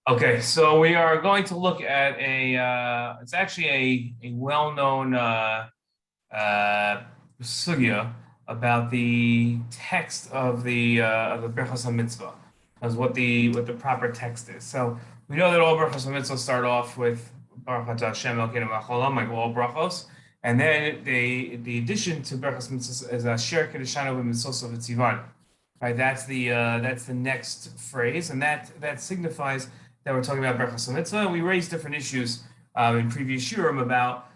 Okay, so we are going to look at it's actually a well-known sugya about the text of the Birchas mitzvah, as what the proper text is. So we know that all Birchas mitzvah start off with Baruch Atah Hashem Elokeinu melech haolam, like all brachos, and then the addition to Birchas mitzvah is Asher Kedeshanu b'mitzvos v'tzivanu. Right, that's the next phrase, and that signifies that we're talking about Brachah mitzvah. We raised different issues in previous Shiurim about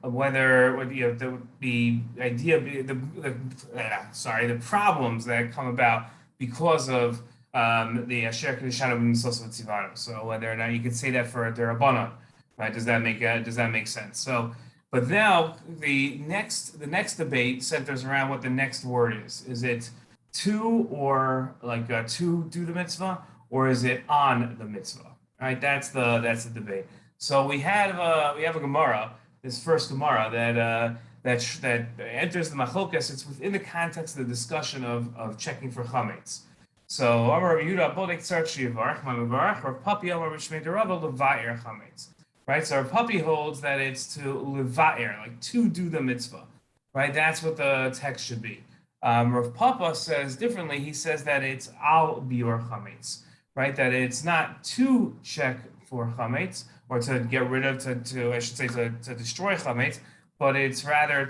whether the idea, the problems that come about because of the Asher Kedeshanu b'mitzvos v'tzivanu. So whether or not you could say that for Derabanan, right? Does that make sense? So, but now the next debate centers around what the next word is. Is it to or to do the mitzvah, or is it on the mitzvah? All right, that's the debate. So we have a Gemara, this first Gemara that enters the machlokas. It's within the context of the discussion of checking for chametz. So Amar Rabbi Yehuda bodek tzar shivarach ma'mevarach or papi Amar B'shmei Rava levaer chametz. Right, so our puppy holds that it's to levaer, like to do the mitzvah. Right, that's what the text should be. Rav Papa says differently. He says that it's al biur chametz, right? That it's not to check for chametz or to get rid of, to I should say to destroy chametz, but it's rather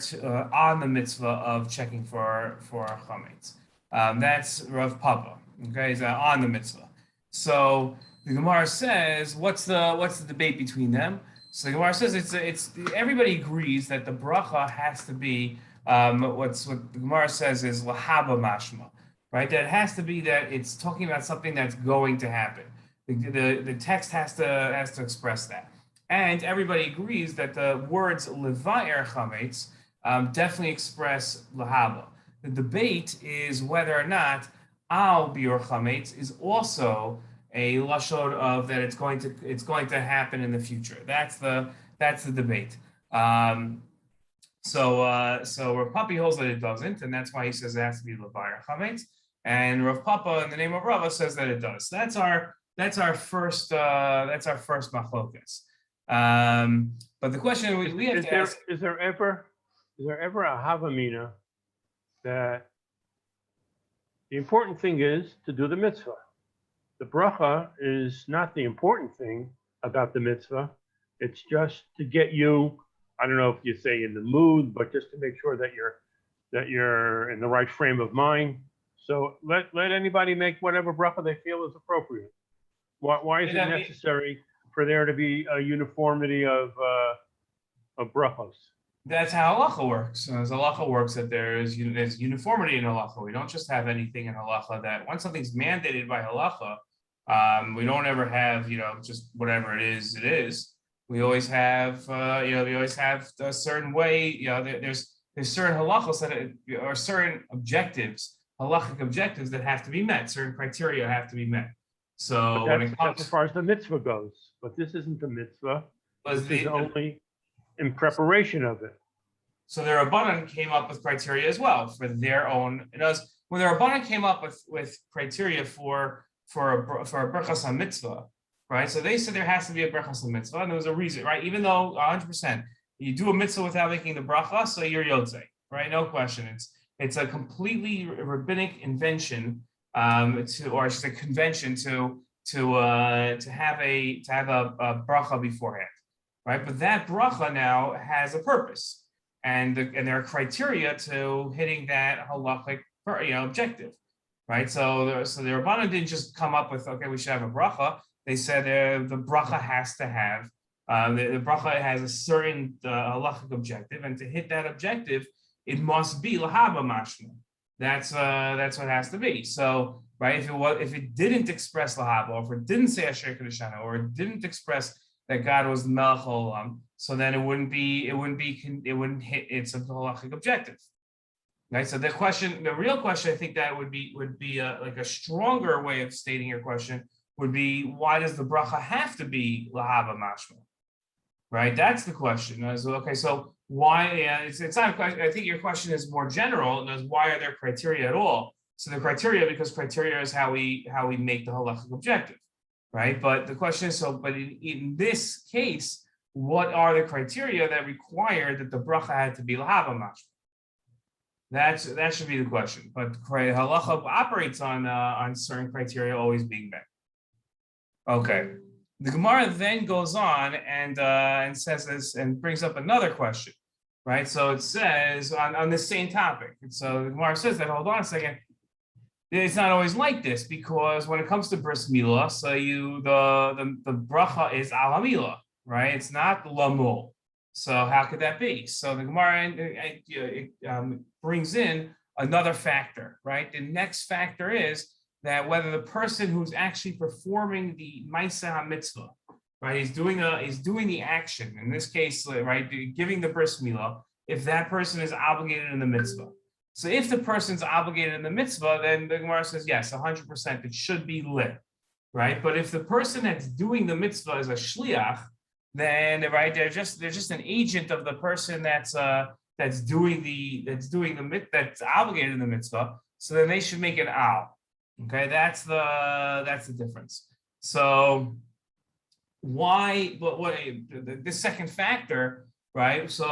on the mitzvah of checking for chametz. That's Rav Papa. Okay, is on the mitzvah. So the Gemara says, what's the debate between them? So the Gemara says it's everybody agrees that the bracha has to be. What the Gemara says is להבא משמע, right? That it has to be that it's talking about something that's going to happen. The text has to express that, and everybody agrees that the words levaer chametz definitely express להבא. The debate is whether or not al biur chametz is also a lashon of that it's going to happen in the future. That's the debate. So Rav Papa holds that it doesn't, and that's why he says it has to be levaer chametz. And Rav Papa, in the name of Rava, says that it does. That's our first machlokas. But the question we have to ask: is there ever a havamina that the important thing is to do the mitzvah? The bracha is not the important thing about the mitzvah. It's just to get you, I don't know if you say in the mood, but just to make sure that you're in the right frame of mind. So let anybody make whatever bracha they feel is appropriate. Why is it necessary for there to be a uniformity of brachos? That's how halacha works. As halacha works, that there's uniformity in halacha. We don't just have anything in halacha that once something's mandated by halacha, we don't ever have just whatever it is. It is. We always have a certain way. There's certain halachos that are certain objectives, halachic objectives that have to be met. Certain criteria have to be met. So when it comes as far as the mitzvah goes, but this isn't the mitzvah. This is only in preparation of it. So the Rabbanan came up with criteria as well for their own. When the Rabbanan came up with criteria for a Birchas mitzvah, right? So they said there has to be a Birchas mitzvah, and there was a reason, right? Even though 100% you do a mitzvah without making the bracha, so you're yotzei, right? No question. It's a completely rabbinic invention or I should say convention to have a bracha beforehand, right? But that bracha now has a purpose, and there are criteria to hitting that halachic objective, right? So the Rabbanan didn't just come up with we should have a bracha. They said the bracha has to have the bracha has a certain halachic objective, and to hit that objective, it must be להבא משמע. That's what it has to be. So, right, if it didn't express lahaba, or if it didn't say Asher Kedeshanu, or it didn't express that God was the melech haolam, so then it wouldn't hit its halachic objective. Right. So the real question, I think that would be like a stronger way of stating your question would be, why does the bracha have to be lahaba mashma? Right. That's the question. So why? It's not a question. I think your question is more general, and is why are there criteria at all? So the criteria, because criteria is how we make the halachic objective, right? But the question is, but in this case, what are the criteria that require that the bracha had to be להבא mashma? That should be the question. But halacha operates on certain criteria always being met. Okay. The Gemara then goes on and says this and brings up another question, right? So it says on the same topic. And so the Gemara says that, hold on a second, it's not always like this, because when it comes to bris milah, so the bracha is al hamilah, right? It's not lamul. So how could that be? So the Gemara brings in another factor, right? The next factor is that whether the person who's actually performing the hamitzvah, right, he's doing the action. In this case, right, giving the bris milah, if that person is obligated in the mitzvah. So if the person's obligated in the mitzvah, then the Gemara says yes, 100%, it should be lit, right? But if the person that's doing the mitzvah is a shliach, then right, they're just an agent of the person that's obligated in the mitzvah. So then they should make an al. Okay, that's the difference. So why? What the second factor, right? So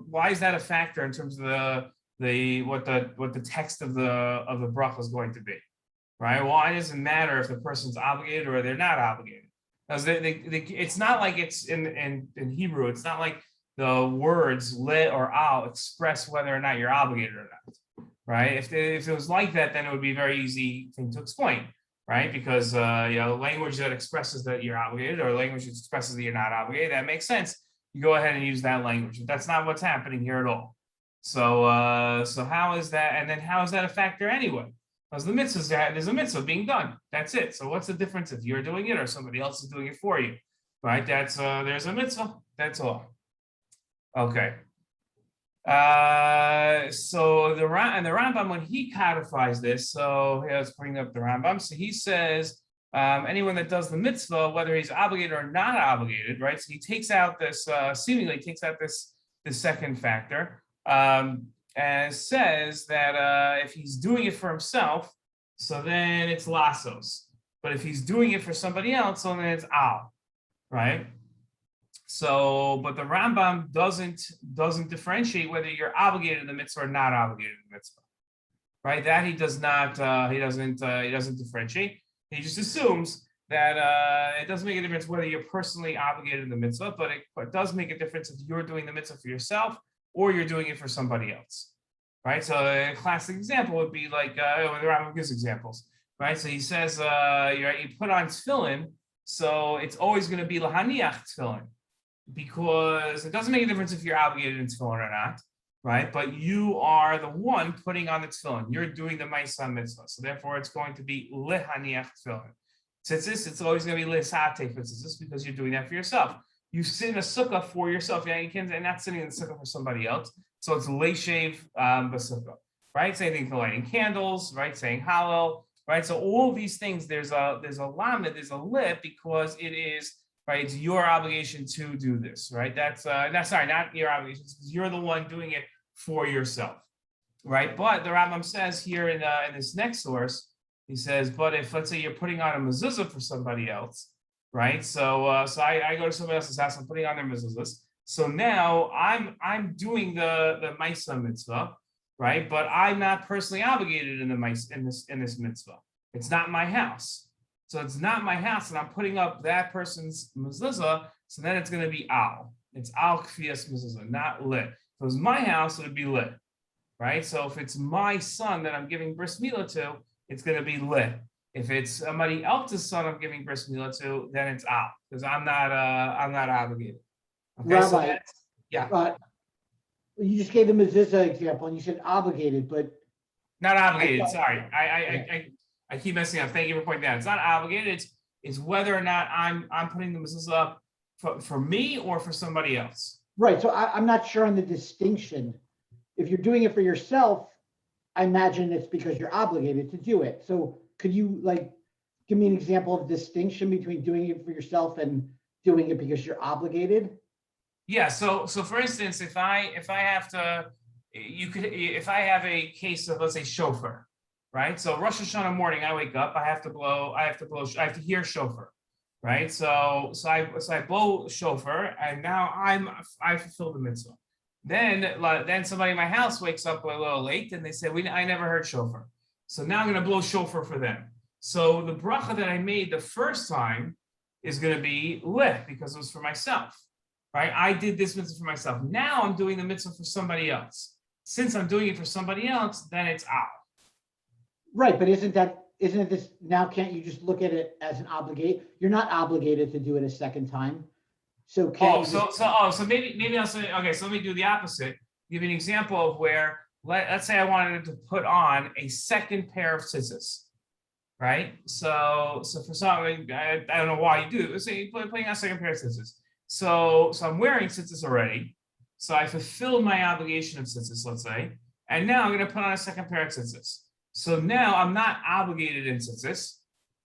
why is that a factor in terms of what the text of the bracha is going to be, right? Why does it matter if the person's obligated or they're not obligated? Because it's not like it's in Hebrew. It's not like the words le or al express whether or not you're obligated or not, right? If it was like that, then it would be a very easy thing to explain, right? Because language that expresses that you're obligated or language that expresses that you're not obligated, that makes sense. You go ahead and use that language. But that's not what's happening here at all. So how is that? And then how is that a factor anyway? Because the mitzvah, there's a mitzvah being done. That's it. So what's the difference if you're doing it or somebody else is doing it for you, right? There's a mitzvah. That's all. Okay. So the Rambam, when he codifies this, so let's bring up the Rambam. So he says anyone that does the mitzvah, whether he's obligated or not obligated, right? So he takes out this seemingly takes out this second factor. And says that if he's doing it for himself, so then it's lassos. But if he's doing it for somebody else, so then it's al, right? So, but the Rambam doesn't differentiate whether you're obligated in the mitzvah or not obligated in the mitzvah, right? That he does not. He doesn't differentiate. He just assumes that it doesn't make a difference whether you're personally obligated in the mitzvah, but it does make a difference if you're doing the mitzvah for yourself or you're doing it for somebody else, right? So a classic example would be like, the Rambam gives examples, right? So he says, you put on tefillin, so it's always going to be lahaniach tefillin, because it doesn't make a difference if you're obligated in tefillin or not, right? But you are the one putting on the tefillin. You're doing the mitzvah, so therefore it's going to be lehaniach tefillin. Since this, it's always going to be lesate for this because you're doing that for yourself. You sit in a sukkah for yourself. Yeah, you can't, and not sitting in the sukkah for somebody else. So it's leishev b'sukkah, right? Same thing for lighting candles, right? Saying hallel, right? So all these things, there's a lamed, there's a lip, because it is, right? It's your obligation to do this, right? That's not your obligation, because you're the one doing it for yourself, right? But the Rambam says here in this next source, he says, but if let's say you're putting on a mezuzah for somebody else, right? So I go to somebody else's house, I'm putting on their mezuzahs. So now I'm doing the mitzvah, right? But I'm not personally obligated in this mitzvah. It's not my house. So it's not my house, and I'm putting up that person's mezuzah. So then it's going to be al. It's al kfiyas mezuzah, not lit. If it was my house, it would be lit, right? So if it's my son that I'm giving bris milah to, it's going to be lit. If it's somebody else's son I'm giving bris milah to, then it's out, because I'm not obligated. Okay, Rabbi, so that's, yeah. You just gave the mezuzah example, and you said obligated, but Not obligated. Sorry, I keep messing up. Thank you for pointing that out. It's not obligated. It's whether or not I'm putting the mezuzah up for me or for somebody else. right. So I'm not sure on the distinction. If you're doing it for yourself, I imagine it's because you're obligated to do it. So could you give me an example of distinction between doing it for yourself and doing it because you're obligated? Yeah. So for instance, if I have a case of, let's say, shofar, right? So Rosh Hashanah morning, I wake up, I have to hear shofar. right? So I blow shofar, and now I fulfill the mitzvah. Then somebody in my house wakes up a little late, and they say, I never heard shofar. So now I'm going to blow shofar for them. So the bracha that I made the first time is going to be leh, because it was for myself, right? I did this mitzvah for myself. Now I'm doing the mitzvah for somebody else. Since I'm doing it for somebody else, then it's al. Right, but isn't it this, now can't you just look at it as an obligate? You're not obligated to do it a second time. So So maybe I'll say, okay, so let me do the opposite. Give you an example of where, let's say I wanted to put on a second pair of tzitzis, right? So for some, I don't know why you do it. Let's say you're putting on a second pair of tzitzis. So I'm wearing tzitzis already. So I fulfilled my obligation of tzitzis, let's say, and now I'm going to put on a second pair of tzitzis. So now I'm not obligated in tzitzis,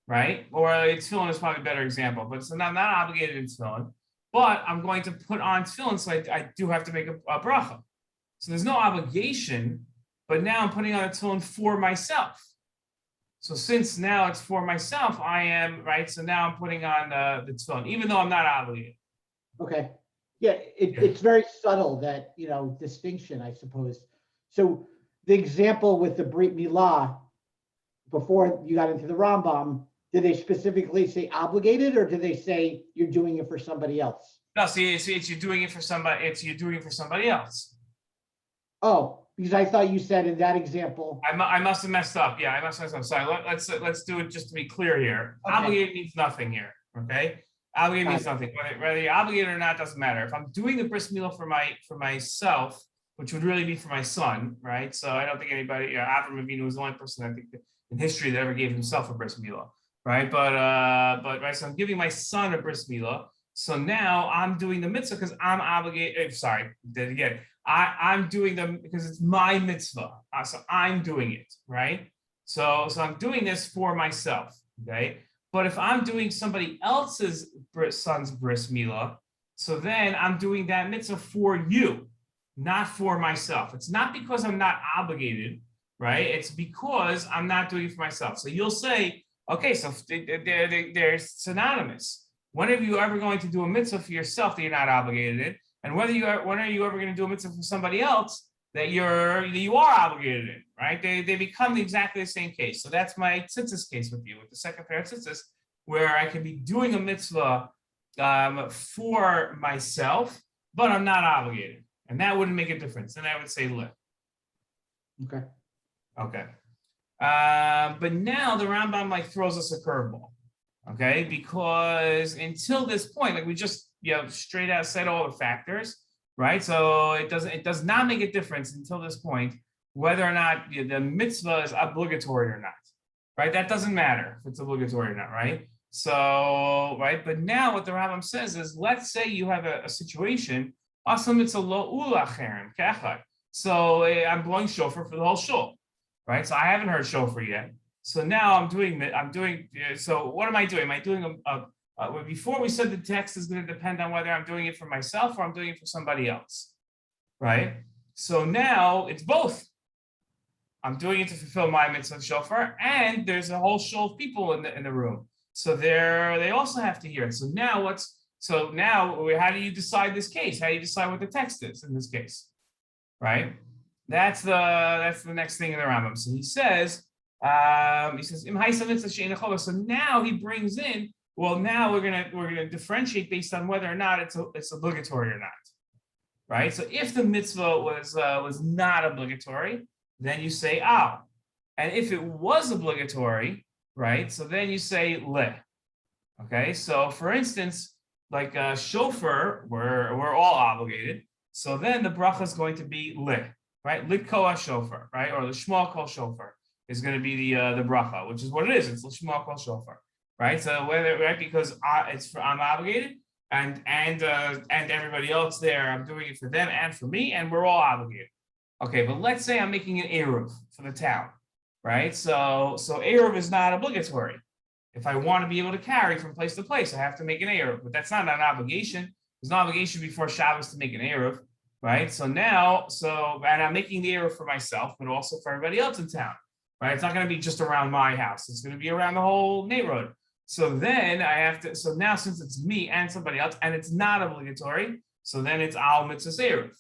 right? Or tefillin is probably a better example, but so I'm not obligated in tefillin, but I'm going to put on tefillin, so I do have to make a bracha. So there's no obligation, but now I'm putting on a tefillin for myself. So since now it's for myself, I am, right? So now I'm putting on the tefillin, even though I'm not obligated. Okay. Yeah, it's very subtle, that, distinction, I suppose. So the example with the Brit Milah, before you got into the Rambam, did they specifically say obligated, or did they say you're doing it for somebody else? No, see, it's you're doing it for somebody. It's you're doing it for somebody else. Oh, because I thought you said in that example. I must have messed up. Yeah, I must have messed up. Sorry. Let's do it just to be clear here. Okay. Obligated means nothing here. Okay. Obligated means nothing. Whether you're obligated or not doesn't matter. If I'm doing the bris milah for myself, which would really be for my son, right? So I don't think anybody, Avram Avinu was the only person I think in history that ever gave himself a bris milah, right? But right, so I'm giving my son a bris milah. So now I'm doing the mitzvah because I'm obligated. Sorry, did it again. I'm doing them because it's my mitzvah. So I'm doing it, right? So I'm doing this for myself, okay? But if I'm doing somebody else's son's bris milah, so then I'm doing that mitzvah for you, not for myself. It's not because I'm not obligated, right? It's because I'm not doing it for myself. So you'll say, okay, so they're synonymous. When are you ever going to do a mitzvah for yourself that you're not obligated in? And when are you ever going to do a mitzvah for somebody else that you are obligated in, right? They become exactly the same case. So that's my tzitzis case with you, with the second pair of tzitzis, where I can be doing a mitzvah for myself, but I'm not obligated. And that wouldn't make a difference. Then I would say leh. Okay. Okay. But now the Rambam throws us a curveball. Okay, because until this point, we just straight out said all the factors, right? So it does not make a difference until this point whether or not the mitzvah is obligatory or not, right? That doesn't matter if it's obligatory or not, right? So, right, but now what the Rambam says is, let's say you have a situation, so I'm blowing shofar for the whole shul, right? So I haven't heard shofar yet. So now I'm doing, so what am I doing? Am I doing before we said the text is going to depend on whether I'm doing it for myself or I'm doing it for somebody else, right? So now it's both. I'm doing it to fulfill my mitzvah shofar, and there's a whole shul of people in the room. So they also have to hear it. So now how do you decide this case? How do you decide what the text is in this case, right? That's the next thing in the Rambam. So he says, so now he brings in, well, now we're gonna differentiate based on whether or not it's obligatory or not, right? So if the mitzvah was not obligatory, then you say al, and if it was obligatory, right? So then you say leh. Okay, so for instance, shofar, we're all obligated. So then the bracha is going to be leh, right? Litkoa shofar, right? Or the shema kol shofar is going to be the bracha, which is what it is. It's l'shema kol shofar, right? So because I'm obligated, and everybody else there, I'm doing it for them and for me, and we're all obligated. Okay, but let's say I'm making an eruv for the town, right? So eruv is not obligatory. If I want to be able to carry from place to place, I have to make an eruv, but that's not an obligation. There's no obligation before Shabbos to make an eruv, right? So now, and I'm making the eruv for myself, but also for everybody else in town, right? It's not going to be just around my house. It's going to be around the whole neighborhood. So then I have to, so now since it's me and somebody else, and it's not obligatory, so then it's al mitzvah,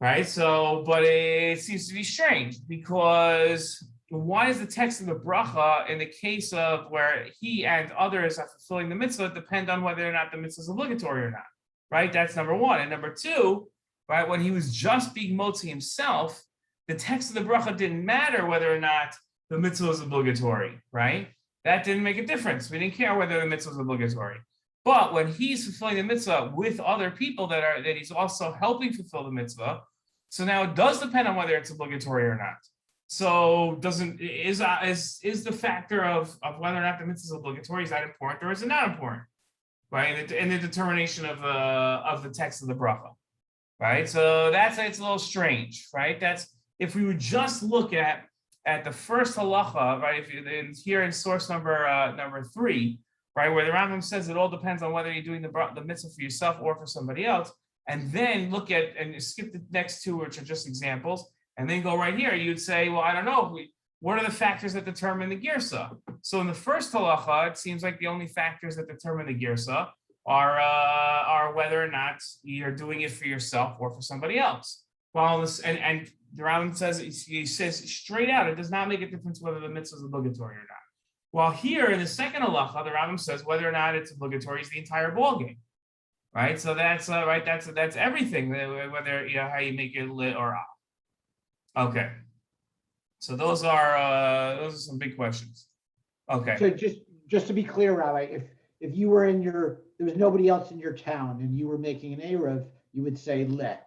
right? So, but it seems to be strange because why is the text of the bracha in the case of where he and others are fulfilling the mitzvah depend on whether or not the mitzvah is obligatory or not, right? That's number one. And number two, right, when he was just being motzi himself, the text of the bracha didn't matter whether or not the mitzvah was obligatory, right? That didn't make a difference. We didn't care whether the mitzvah was obligatory. But when he's fulfilling the mitzvah with other people that he's also helping fulfill the mitzvah, so now it does depend on whether it's obligatory or not. So is the factor of whether or not the mitzvah is obligatory, is that important or is it not important, right? In the determination of the text of the bracha, right? So it's a little strange, right? That's if we would just look at the first halacha, right? If here in source number 3, right, where the Rambam says it all depends on whether you're doing the mitzvah for yourself or for somebody else, and then look at and skip the next two, which are just examples. And then go right here, you'd say, well, I don't know, what are the factors that determine the girsa? So in the first halacha, it seems like the only factors that determine the girsa are whether or not you're doing it for yourself or for somebody else. Well, and the Rambam says, he says straight out, it does not make a difference whether the mitzvah is obligatory or not. While here in the second halacha, the Rambam says whether or not it's obligatory is the entire ballgame. Right? So that's right, that's everything, whether how you make it lit or out. Okay, so those are some big questions. Okay. So just to be clear, Rabbi, if you were there was nobody else in your town and you were making an Erev, you would say le.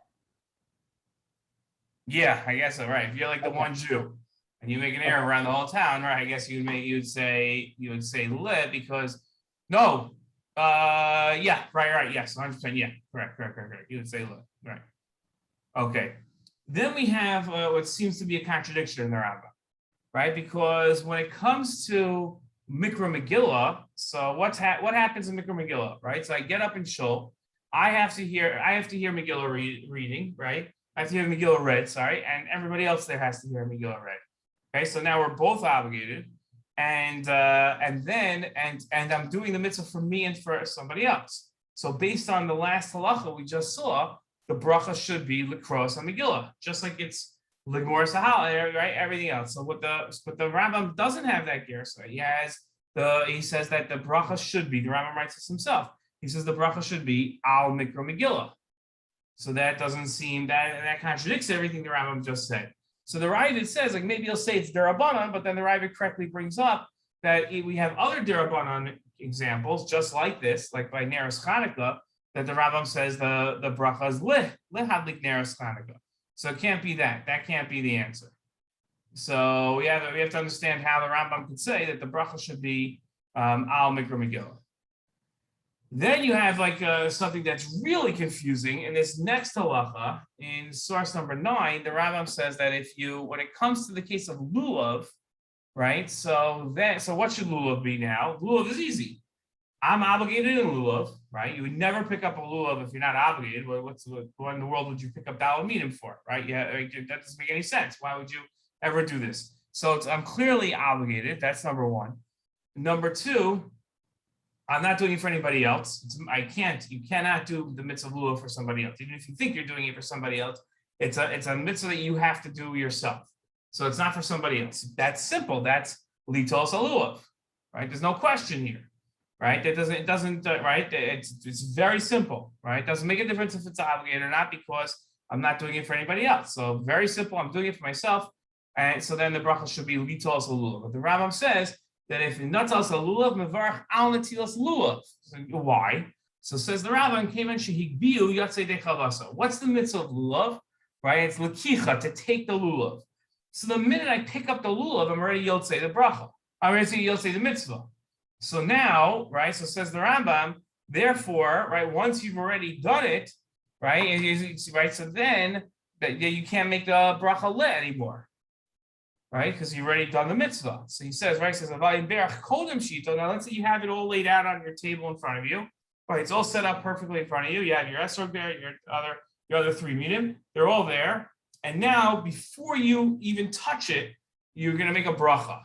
Yeah, I guess so. Right. If you're like the one Jew and you make an Erev around the whole town, right? I guess you'd say le because no. Yeah. Right. Yes. 100%. Yeah. Correct. You would say le. Right. Okay. Then we have what seems to be a contradiction in the Rambam, right? Because when it comes to Mikra Megillah, so what happens in Mikra Megillah, right? So I get up in shul, I have to hear Megillah reading, right? I have to hear Megillah read, sorry, and everybody else there has to hear Megillah read. Okay, so now we're both obligated, and then I'm doing the mitzvah for me and for somebody else. So based on the last halacha we just saw, the bracha should be likros Megillah, just like it's ligmor sahal, right? Everything else. So what the Rambam doesn't have that gersa. He says that the bracha should be. The Rambam writes this himself. He says the bracha should be al mikra Megillah. So that doesn't seem that contradicts everything the Rambam just said. So the Ravid says like maybe he'll say it's derabanan, but then the Ravid correctly brings up that we have other derabanan examples just like this, like by Neros Chanukah, that the Rambam says the bracha is lehadlik neros Chanukah. So it can't be that. That can't be the answer. So we have to understand how the Rambam could say that the bracha should be al mikra Megillah. Then you have like something that's really confusing in this next halacha in source number 9. The Rambam says that when it comes to the case of lulav, right? So what should lulav be now? Lulav is easy. I'm obligated in lulav, right? You would never pick up a lulav if you're not obligated. What in the world would you pick up dalaminim for, right? Yeah, that doesn't make any sense. Why would you ever do this? So I'm clearly obligated. That's number one. Number two, I'm not doing it for anybody else. You cannot do the mitzvah lulav for somebody else. Even if you think you're doing it for somebody else, it's a mitzvah that you have to do yourself. So it's not for somebody else. That's simple. That's litos lulav, right? There's no question here. Right? It doesn't, right? It's very simple, right? It doesn't make a difference if it's obligated or not because I'm not doing it for anybody else. So very simple, I'm doing it for myself. And so then the bracha should be litos lulav. But the Rambam says that if natas lulav mevarach al natilas lulav. Why? So says the Rambam, came in shehigbiu yatzei de chavasa. What's the mitzvah of lulav? Right? It's lakicha, to take the lulav. So the minute I pick up the lulav, I'm already yotzei the bracha. I'm already yotzei the mitzvah. So now, right, so says the Rambam, therefore, right, once you've already done it, right, so then you can't make the bracha le anymore, right, because you've already done the mitzvah. So he says, right, now let's say you have it all laid out on your table in front of you, right, it's all set up perfectly in front of you, you have your esrog there, your other 3 minim, they're all there, and now, before you even touch it, you're going to make a bracha.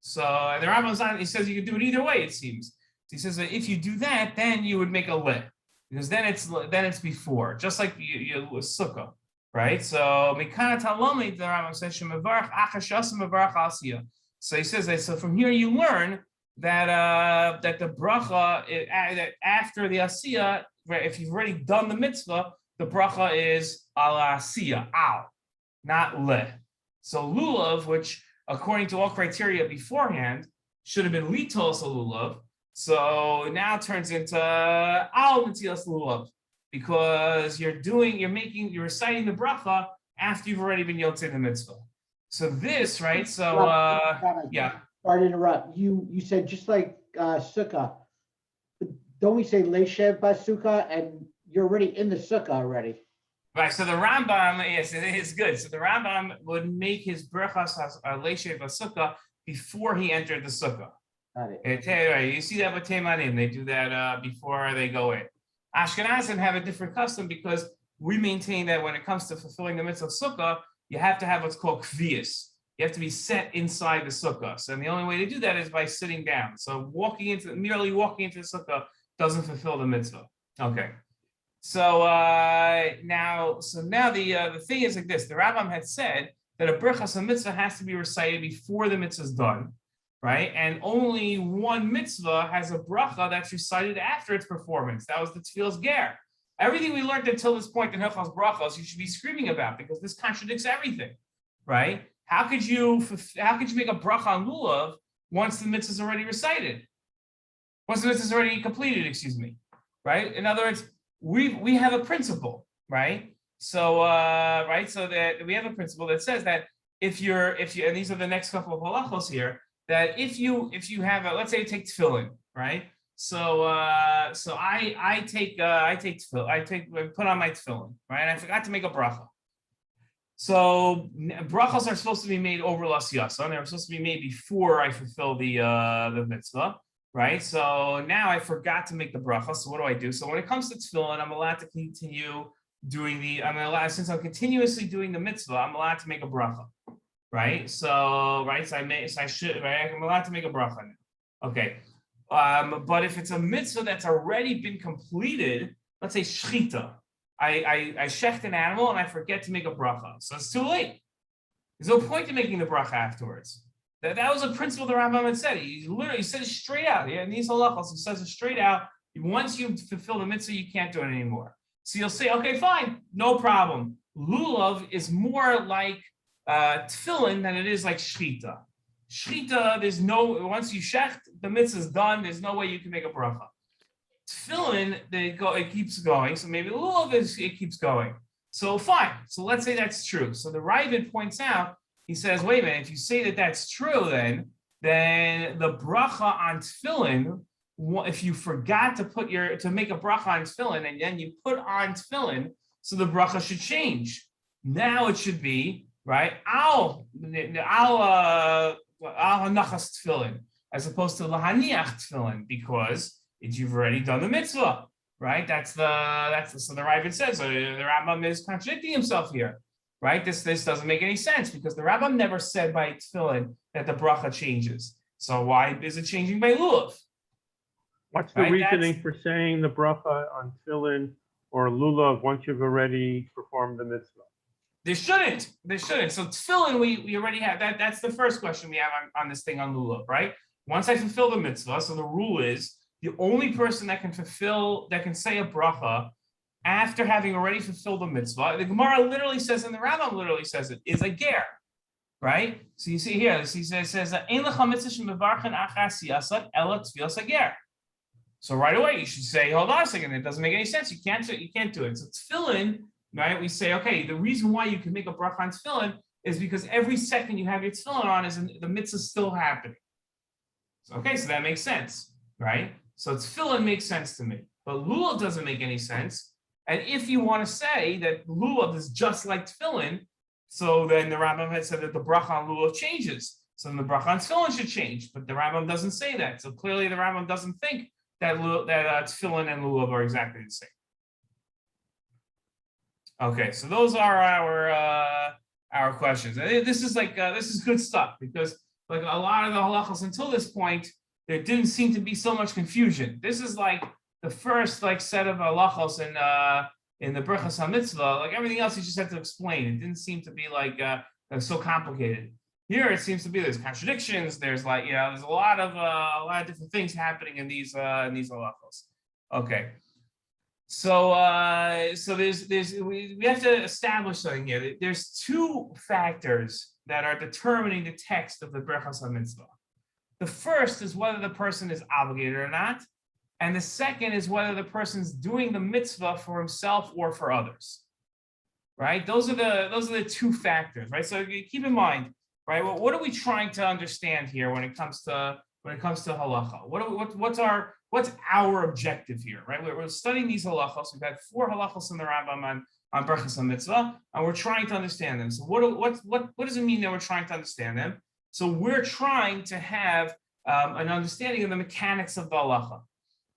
So the Rambam's on, he says you can do it either way, it seems. So he says that if you do that, then you would make a lit, because then it's before, just like you sukkah, right? So mikana talomi, the Rambam says shemavarach achashasam mavarach asiya. So he says that, so from here you learn that the bracha, that after the asiya, if you've already done the mitzvah, the bracha is al asiya, al, not le. So lulav, which according to all criteria beforehand should have been litos lulav, so now turns into al netilas lulav, because you're reciting the bracha after you've already been yotzei the mitzvah. So this, right? So yeah. Sorry to interrupt. You said just like sukkah. Don't we say leishev basukkah, and you're already in the sukkah already? Right. So the Rambam, yes, it is good. So the Rambam would make his birchas leishev basukkah before he entered the sukkah. Got it. Right. You see that with Teimanim, they do that before they go in. Ashkenazim have a different custom, because we maintain that when it comes to fulfilling the mitzvah of sukkah, you have to have what's called kviyas. You have to be set inside the sukkah. So the only way to do that is by sitting down. So merely walking into the sukkah doesn't fulfill the mitzvah. Okay. So now the thing is like this. The Rambam had said that a birchas mitzvah has to be recited before the mitzvah is done, right? And only one mitzvah has a bracha that's recited after its performance. That was the tefillas ger. Everything we learned until this point in Hilchos brachos, you should be screaming about, because this contradicts everything, right? How could you make a bracha on lulav once the mitzvah is already recited? Once the mitzvah is already completed, excuse me, right? In other words, we have a principle, right? So so that we have a principle that says that if you and these are the next couple of halachos here, that if you have let's say you take tefillin, right? So I put on my tefillin, right? And I forgot to make a bracha. So brachas are supposed to be made over las yasan. They're supposed to be made before I fulfill the mitzvah, right? So now I forgot to make the bracha. So what do? So when it comes to tefillin, I'm allowed to continue doing since I'm continuously doing the mitzvah, I'm allowed to make a bracha, right? So I'm allowed to make a bracha now. Okay. But if it's a mitzvah that's already been completed, let's say shchita, I shecht an animal and I forget to make a bracha, so it's too late. There's no point in making the bracha afterwards. That was a principle the Rambam had said. He said it straight out. Yeah, in these halachos, he says it straight out. Once you fulfill the mitzvah, you can't do it anymore. So you'll say, okay, fine, no problem. Lulav is more like tefillin than it is like shchita. Shchita, once you shecht, the mitzvah is done. There's no way you can make a bracha. Tefillin, it keeps going. So maybe lulav it keeps going. So fine. So let's say that's true. So the Ravid points out, he says, wait a minute, if you say that that's true, then the bracha on tefillin, if you forgot to make a bracha on tefillin and then you put on tefillin, so the bracha should change. Now it should be, right, al hanachas tefillin, as opposed to lahaniach tefillin, because you've already done the mitzvah, right? So the Ravid says, so the Rambam is contradicting himself here, right? This doesn't make any sense, because the Rambam never said by tefillin that the bracha changes. So why is it changing by lulav? What's the reasoning for saying the bracha on tefillin or lulav once you've already performed the mitzvah? They shouldn't. So tefillin, we already have that. That's the first question we have on this thing on lulav, right? Once I fulfill the mitzvah, so the rule is the only person that can say a bracha after having already fulfilled the mitzvah, the Gemara literally says, and the Rambam literally says it, is a ger, right? So you see here, it says, "Ein lecha mitzvah shemevarchen achas yasad ela tefillas hager." So right away you should say, hold on a second, it doesn't make any sense. You can't do it. So tefillin, right? We say, okay, the reason why you can make a bracha on tefillin is because every second you have your tefillin on is the mitzvah still happening. So, okay, so that makes sense, right? So tefillin makes sense to me, but lulav doesn't make any sense. And if you want to say that lulav is just like tefillin, so then the Rambam had said that the bracha on lulav changes. So then the bracha on tefillin should change, but the Rambam doesn't say that. So clearly the Rambam doesn't think that tefillin and lulav are exactly the same. Okay, so those are our questions. This is good stuff, because like a lot of the halachos until this point, there didn't seem to be so much confusion. This is like the first like set of halachos in the Birchas Hamitzvah. Like everything else, you just had to explain. It didn't seem to be like so complicated. Here, it seems to be there's contradictions. There's like there's a lot of different things happening in these halachos. Okay. So we have to establish something here. There's two factors that are determining the text of the Birchas HaMitzvah. The first is whether the person is obligated or not, and the second is whether the person's doing the mitzvah for himself or for others. Right? Those are the two factors. Right? So keep in mind, right? Well, what are we trying to understand here when it comes to halacha? What's our objective here, right? We're studying these halachos. We've had 4 halachos in the Rambam on Birchas mitzvah, and we're trying to understand them. So what does it mean that we're trying to understand them? So we're trying to have an understanding of the mechanics of the halacha.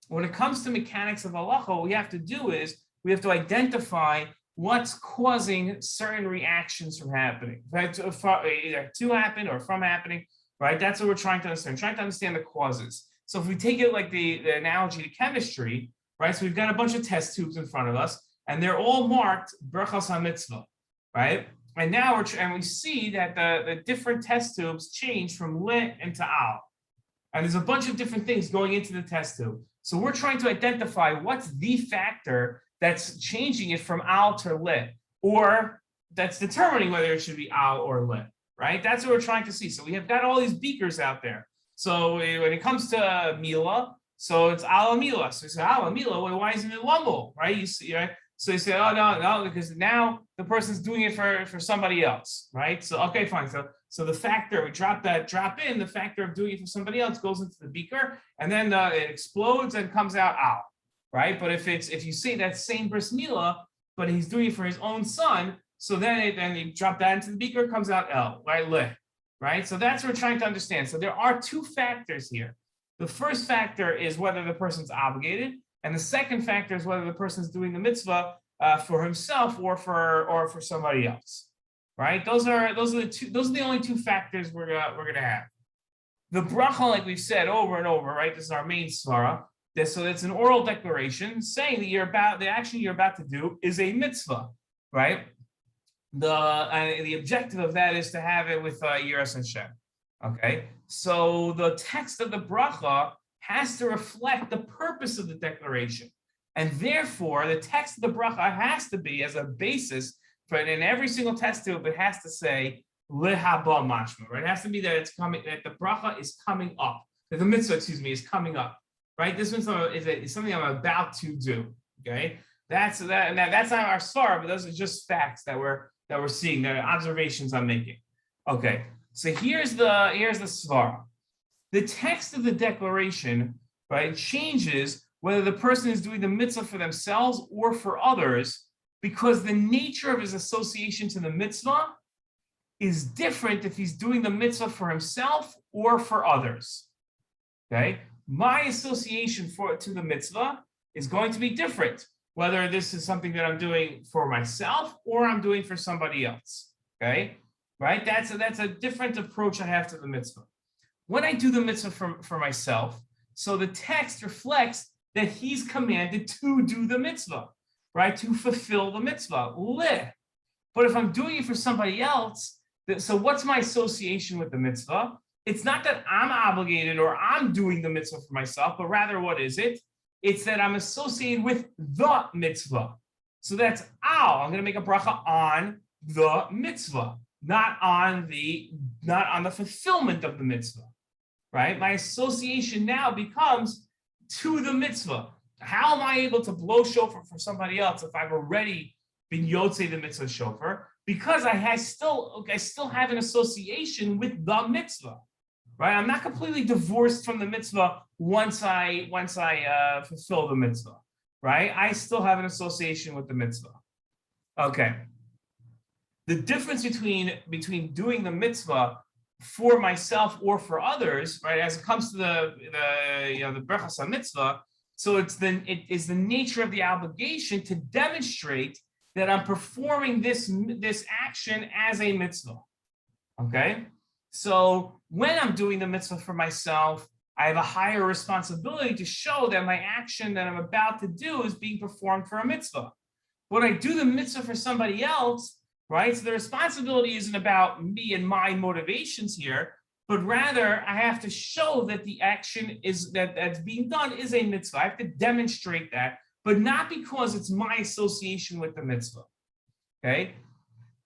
When it comes to mechanics of halacha, what we have to do is we have to identify what's causing certain reactions from happening, right? Either to happen or from happening, right? That's what we're trying to understand. We're trying to understand the causes. So if we take it like the analogy to chemistry, right? So we've got a bunch of test tubes in front of us, and they're all marked Birchas HaMitzvah, right? And now we see that the different test tubes change from lit into al. And there's a bunch of different things going into the test tube. So we're trying to identify what's the factor that's changing it from al to lit, or that's determining whether it should be al or lit, right? That's what we're trying to see. So we have got all these beakers out there. So when it comes to Mila, so it's ala Mila. So you say, ala Mila, well, why isn't it lumble, right? You see, right? So you say, oh, no, because now the person's doing it for somebody else, right? So, okay, fine. So the factor, we drop in, the factor of doing it for somebody else goes into the beaker, and then it explodes and comes out al, right? But if you say that same bris Mila, but he's doing it for his own son, so then you drop that into the beaker, it comes out el, right? Le. Right? So that's what we're trying to understand. So there are two factors here. The first factor is whether the person's obligated, and the second factor is whether the person's doing the mitzvah for himself or for somebody else. Right? Those are the only two factors we're gonna have. The bracha, like we've said over and over, right? This is our main svara. So it's an oral declaration saying that the action you're about to do is a mitzvah, right? The objective of that is to have it with Yiras Hashem. Okay, so the text of the bracha has to reflect the purpose of the declaration, and therefore the text of the bracha has to be as a basis for it. In every single test tube, it has to say lehavah mashma, right? It has to be that it's coming, that the bracha is coming up, that the mitzvah, is coming up, right? This mitzvah is something I'm about to do. Okay, that's not our svara, but those are just facts that we're seeing, the observations I'm making. Okay, so here's the svara. The text of the declaration, right, changes whether the person is doing the mitzvah for themselves or for others, because the nature of his association to the mitzvah is different if he's doing the mitzvah for himself or for others. Okay, my association to the mitzvah is going to be different, whether this is something that I'm doing for myself or I'm doing for somebody else, okay? Right? That's a different approach I have to the mitzvah. When I do the mitzvah for myself, so the text reflects that he's commanded to do the mitzvah, right? To fulfill the mitzvah, leh. But if I'm doing it for somebody else, so what's my association with the mitzvah? It's not that I'm obligated or I'm doing the mitzvah for myself, but rather what is it? It's that I'm associated with the mitzvah. So that's al. I'm going to make a bracha on the mitzvah, not on the fulfillment of the mitzvah, right? My association now becomes to the mitzvah. How am I able to blow shofar for somebody else if I've already been yotzei the mitzvah shofar? Because I still have an association with the mitzvah. Right, I'm not completely divorced from the mitzvah once I fulfill the mitzvah. Right, I still have an association with the mitzvah. Okay, the difference between doing the mitzvah for myself or for others, right, as it comes to the Birchas mitzvah. So it is the nature of the obligation to demonstrate that I'm performing this action as a mitzvah. Okay. So when I'm doing the mitzvah for myself, I have a higher responsibility to show that my action that I'm about to do is being performed for a mitzvah. When I do the mitzvah for somebody else, right? So the responsibility isn't about me and my motivations here, but rather I have to show that the action is that's being done is a mitzvah. I have to demonstrate that, but not because it's my association with the mitzvah. Okay.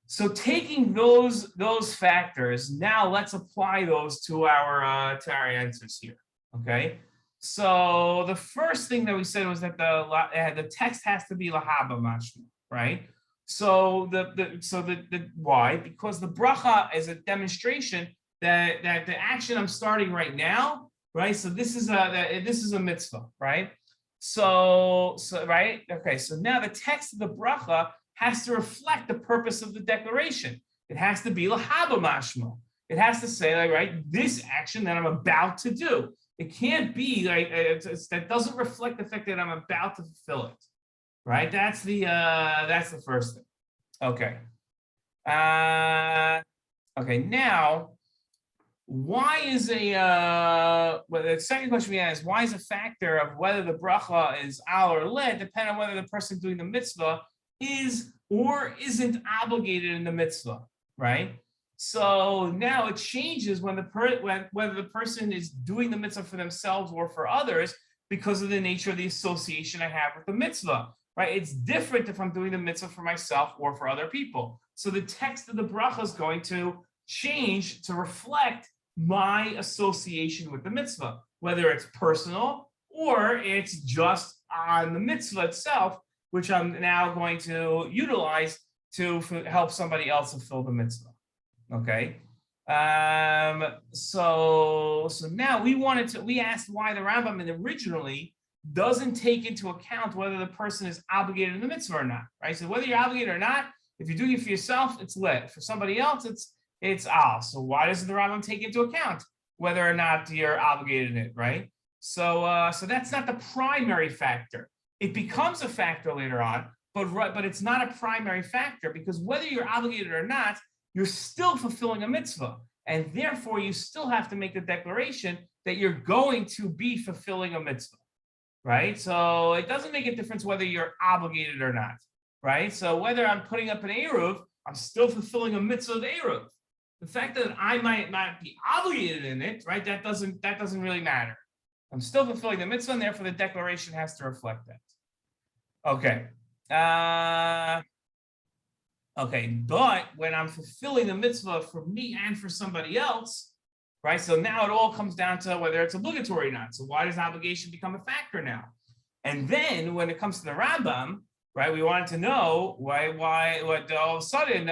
So taking those factors, now let's apply those to our answers here. Okay. So the first thing that we said was that the text has to be להבא, משמע, right? So the why? Because the bracha is a demonstration that the action I'm starting right now, right? So this is a mitzvah, right? So right, okay. So now the text of the bracha has to reflect the purpose of the declaration. It has to be להבא, משמע. It has to say, like, right, this action that I'm about to do. It can't be like that doesn't reflect the fact that I'm about to fulfill it, right? That's the first thing. Okay. Okay. Now, why is well, the second question we have is why is a factor of whether the bracha is al or le depend on whether the person doing the mitzvah is or isn't obligated in the mitzvah, right? So now it changes when whether the person is doing the mitzvah for themselves or for others because of the nature of the association I have with the mitzvah, right? It's different if I'm doing the mitzvah for myself or for other people. So the text of the bracha is going to change to reflect my association with the mitzvah, whether it's personal or it's just on the mitzvah itself, which I'm now going to utilize to help somebody else fulfill the mitzvah. Okay. So now we asked why the Rambam originally doesn't take into account whether the person is obligated in the mitzvah or not, right? So whether you're obligated or not, if you're doing it for yourself, it's lit. For somebody else, it's al. So why doesn't the Rambam take into account whether or not you're obligated in it, right? So that's not the primary factor. It becomes a factor later on, but it's not a primary factor because whether you're obligated or not, you're still fulfilling a mitzvah. And therefore, you still have to make the declaration that you're going to be fulfilling a mitzvah, right? So it doesn't make a difference whether you're obligated or not, right? So whether I'm putting up an eruv, I'm still fulfilling a mitzvah of eruv. The fact that I might not be obligated in it, right? That doesn't really matter. I'm still fulfilling the mitzvah, and therefore the declaration has to reflect that. Okay. Okay, but when I'm fulfilling the mitzvah for me and for somebody else, right? So now it all comes down to whether it's obligatory or not. So why does obligation become a factor now? And then when it comes to the Rambam, right, we wanted to know what all of a sudden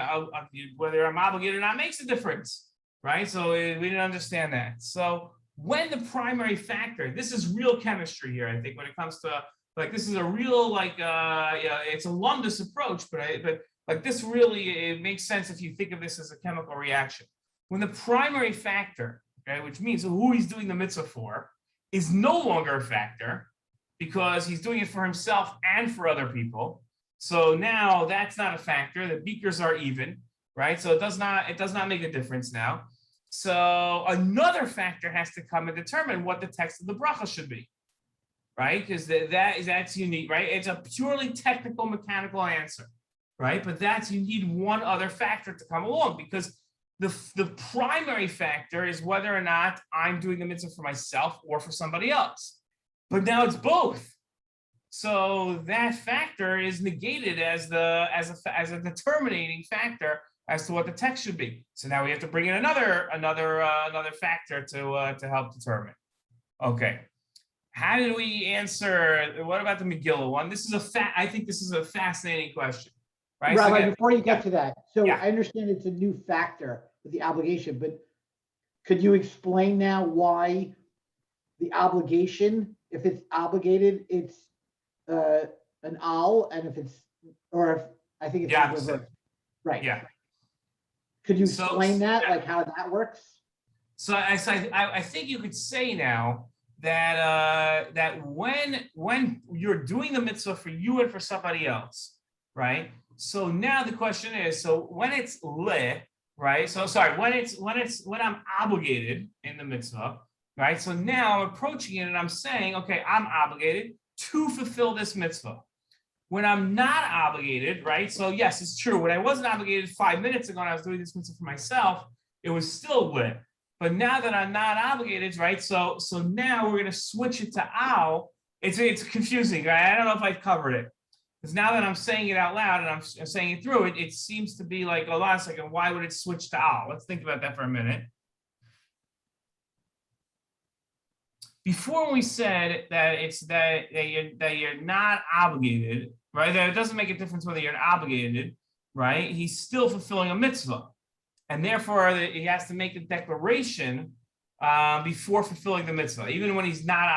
whether I'm obligated or not makes a difference, right? So we didn't understand that. So when the primary factor, this is real chemistry here, I think, when it comes to like this is a real it's a lumdus approach, but like this really, it makes sense if you think of this as a chemical reaction. When the primary factor, okay, which means who he's doing the mitzvah for, is no longer a factor because he's doing it for himself and for other people. So now that's not a factor. The beakers are even, right? So it does not make a difference now. So another factor has to come and determine what the text of the bracha should be, right? Because that's unique, right? It's a purely technical, mechanical answer. Right, but you need one other factor to come along because the primary factor is whether or not I'm doing the mitzvah for myself or for somebody else. But now it's both, so that factor is negated as a determining factor as to what the text should be. So now we have to bring in another factor to help determine. Okay, how did we answer? What about the Megillah one? I think this is a fascinating question. Right. Rabbi, So again, before you get to that, so yeah. I understand it's a new factor with the obligation, but could you explain now why the obligation, if it's obligated, it's an al, and I think it's reversed. Right. Yeah. Could you explain that, like how that works? So I think you could say now that when you're doing the mitzvah for you and for somebody else, right? So now the question is, so when it's le, right? So sorry, when I'm obligated in the mitzvah, right? So now I'm approaching it and I'm saying, okay, I'm obligated to fulfill this mitzvah. When I'm not obligated, right? So yes, it's true. When I wasn't obligated 5 minutes ago and I was doing this mitzvah for myself, it was still lit. But now that I'm not obligated, right? So now we're gonna switch it to al. It's confusing, right? I don't know if I've covered it. Because now that I'm saying it out loud and I'm saying it through, it seems to be like, hold on a second, why would it switch to al? Let's think about that for a minute. Before we said that it's that you're not obligated, right? That it doesn't make a difference whether you're obligated, right? He's still fulfilling a mitzvah. And therefore, he has to make the declaration before fulfilling the mitzvah, even when he's not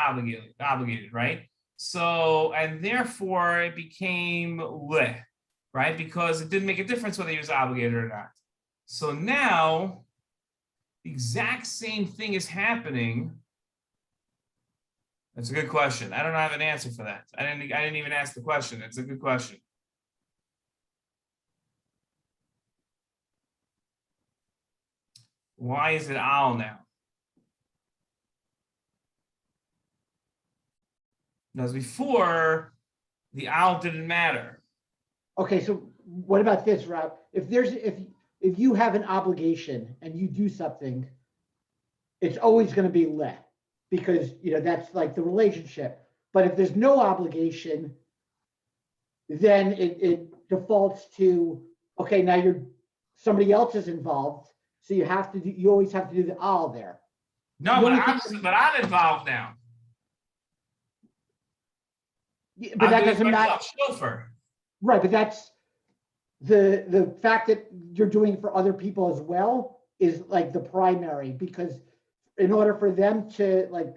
obligated, right? So, and therefore it became leh, right? Because it didn't make a difference whether he was obligated or not. So now, the exact same thing is happening. That's a good question. I don't have an answer for that. I didn't even ask the question. It's a good question. Why is it al now? Because before, the al didn't matter. Okay, so what about this, Rob? If you have an obligation and you do something, it's always going to be leh, because that's like the relationship. But if there's no obligation, then it defaults to, okay, now somebody else is involved, so you always have to do the al there. No, but I'm involved now. Yeah, but that doesn't matter. Right, but that's the fact that you're doing for other people as well is like the primary, because in order for them to like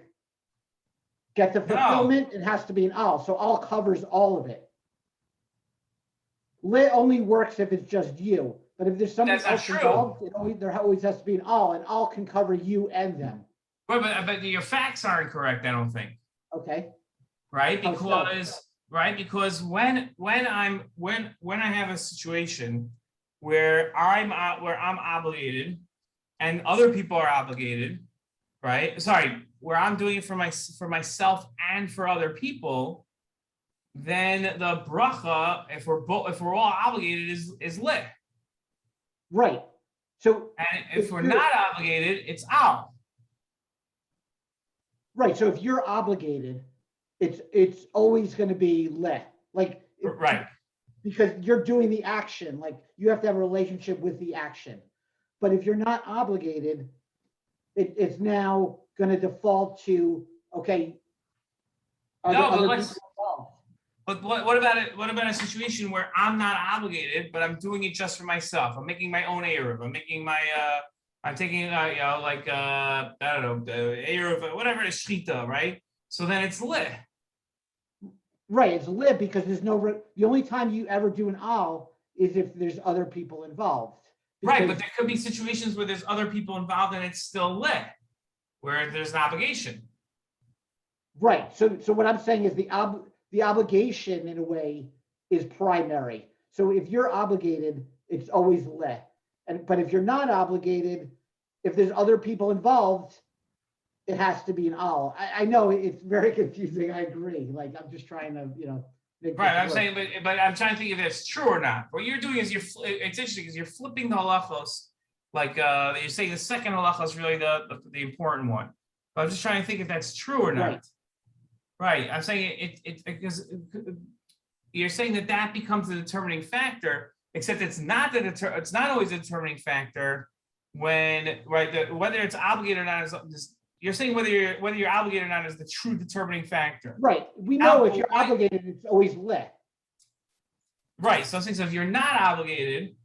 get the fulfillment, it has to be an al. So al covers all of it. Lit only works if it's just you, but if there's somebody else involved, there always has to be an al, and al can cover you and them. But your facts aren't correct, I don't think. Okay. Right, because when I have a situation where I'm obligated and other people are obligated, right? Sorry, where I'm doing it for myself and for other people, then the bracha, if we're all obligated, is lit. Right. So and if we're not obligated, it's al. Right. So if you're obligated, it's always going to be leh, like right, because you're doing the action, like you have to have a relationship with the action. But if you're not obligated, it's now going to default to, okay, but what about it? What about a situation where I'm not obligated, but I'm doing it just for myself? I'm making my own eruv. I'm making my I'm taking I don't know, eruv, whatever it is, shchita, right? So then it's lit. Right, it's lit because there's the only time you ever do an al is if there's other people involved. Right, but there could be situations where there's other people involved and it's still lit, where there's an obligation. Right. So what I'm saying is the obligation in a way is primary. So if you're obligated, it's always lit. But if you're not obligated, if there's other people involved, it has to be an al. I know it's very confusing. I agree. Like I'm just trying to, make right. I'm saying, but I'm trying to think if that's true or not. What you're doing is it's interesting because you're flipping the halachos. Like you're saying the second halacha is really the important one. But I'm just trying to think if that's true or not. Right. I'm saying it because you're saying that becomes the determining factor, except it's not it's not always a determining factor when whether it's obligated or not is. You're saying whether you're obligated or not is the true determining factor. Right. We know if you're obligated, it's always lit. Right. So if you're not obligated,